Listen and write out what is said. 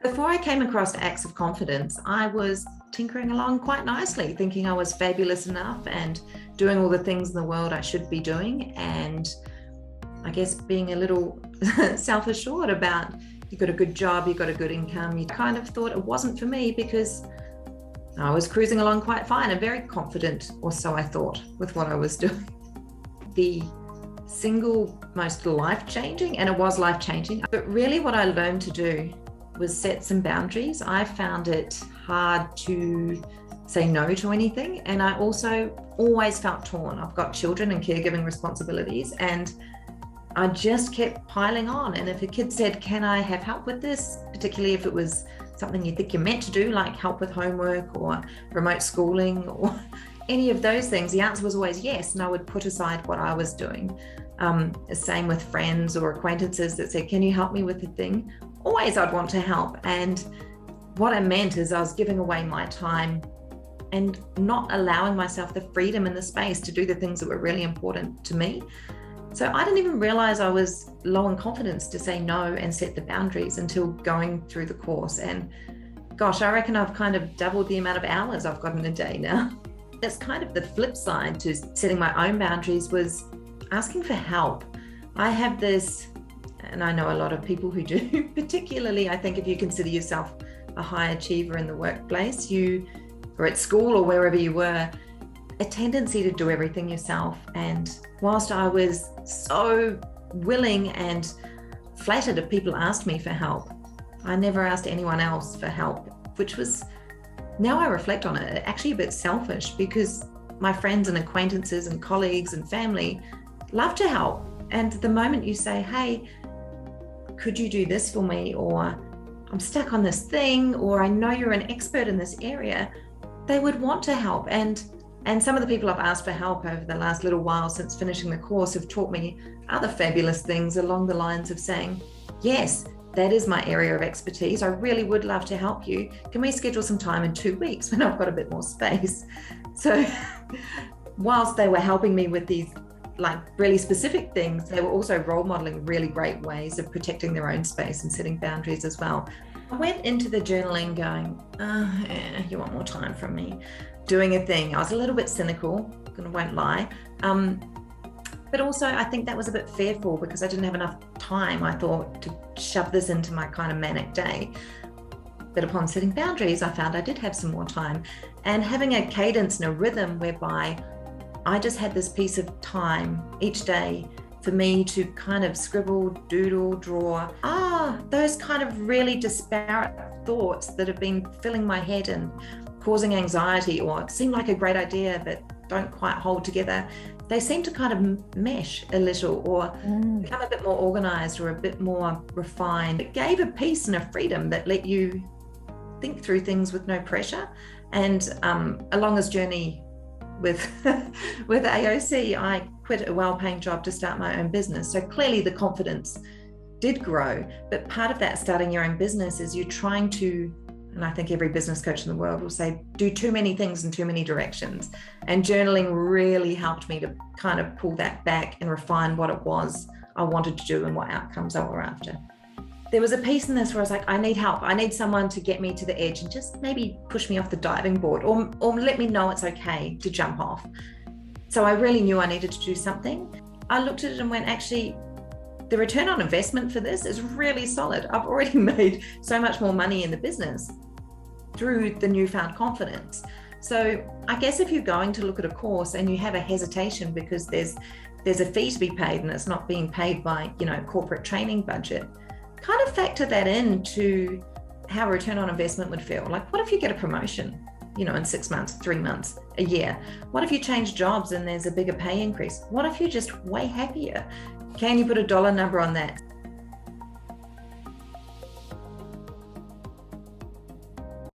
Before I came across Acts of Confidence, I was tinkering along quite nicely, thinking I was fabulous enough and doing all the things in the world I should be doing. And I guess being a little self-assured about, you got a good job, you got a good income. You kind of thought it wasn't for me because I was cruising along quite fine and very confident, or so I thought, with what I was doing. The single most life-changing, and it was life-changing, but really what I learned to do was set some boundaries. I found it hard to say no to anything. And I also always felt torn. I've got children and caregiving responsibilities, and I just kept piling on. And if a kid said, can I have help with this? Particularly if it was something you think you're meant to do, like help with homework or remote schooling or any of those things, the answer was always yes. And I would put aside what I was doing. Same with friends or acquaintances that said, can you help me with the thing? Always I'd want to help. And what I meant is I was giving away my time and not allowing myself the freedom and the space to do the things that were really important to me. So I didn't even realize I was low in confidence to say no and set the boundaries until going through the course. And gosh, I reckon I've kind of doubled the amount of hours I've got in a day now. That's kind of the flip side to setting my own boundaries, was asking for help. I have this, and I know a lot of people who do, particularly I think if you consider yourself a high achiever in the workplace, or at school or wherever you were, a tendency to do everything yourself. And whilst I was so willing and flattered if people asked me for help, I never asked anyone else for help, which was, now I reflect on it, actually a bit selfish, because my friends and acquaintances and colleagues and family love to help. And the moment you say, hey, could you do this for me? Or I'm stuck on this thing, or I know you're an expert in this area, they would want to help. And some of the people I've asked for help over the last little while since finishing the course have taught me other fabulous things along the lines of saying, yes, that is my area of expertise. I really would love to help you. Can we schedule some time in 2 weeks when I've got a bit more space? So whilst they were helping me with these like really specific things, they were also role modeling really great ways of protecting their own space and setting boundaries as well. I went into the journaling going, you want more time from me, doing a thing. I was a little bit cynical, I won't lie. But also I think that was a bit fearful because I didn't have enough time, I thought, to shove this into my kind of manic day. But upon setting boundaries, I found I did have some more time, and having a cadence and a rhythm whereby I just had this piece of time each day for me to kind of scribble, doodle, draw. Those kind of really disparate thoughts that have been filling my head and causing anxiety, or seem like a great idea but don't quite hold together, they seem to kind of mesh a little, or become a bit more organized or a bit more refined. It gave a peace and a freedom that let you think through things with no pressure. And along this journey with AOC, I quit a well-paying job to start my own business. So clearly the confidence did grow, but part of that starting your own business is you're trying to, and I think every business coach in the world will say, do too many things in too many directions. And journaling really helped me to kind of pull that back and refine what it was I wanted to do and what outcomes I were after. There was a piece in this where I was like, I need help. I need someone to get me to the edge and just maybe push me off the diving board, or let me know it's okay to jump off. So I really knew I needed to do something. I looked at it and went, actually, the return on investment for this is really solid. I've already made so much more money in the business through the newfound confidence. So I guess if you're going to look at a course and you have a hesitation because there's a fee to be paid and it's not being paid by, corporate training budget, kind of factor that into how return on investment would feel. Like, what if you get a promotion, in 6 months, 3 months, a year? What if you change jobs and there's a bigger pay increase? What if you're just way happier? Can you put a dollar number on that?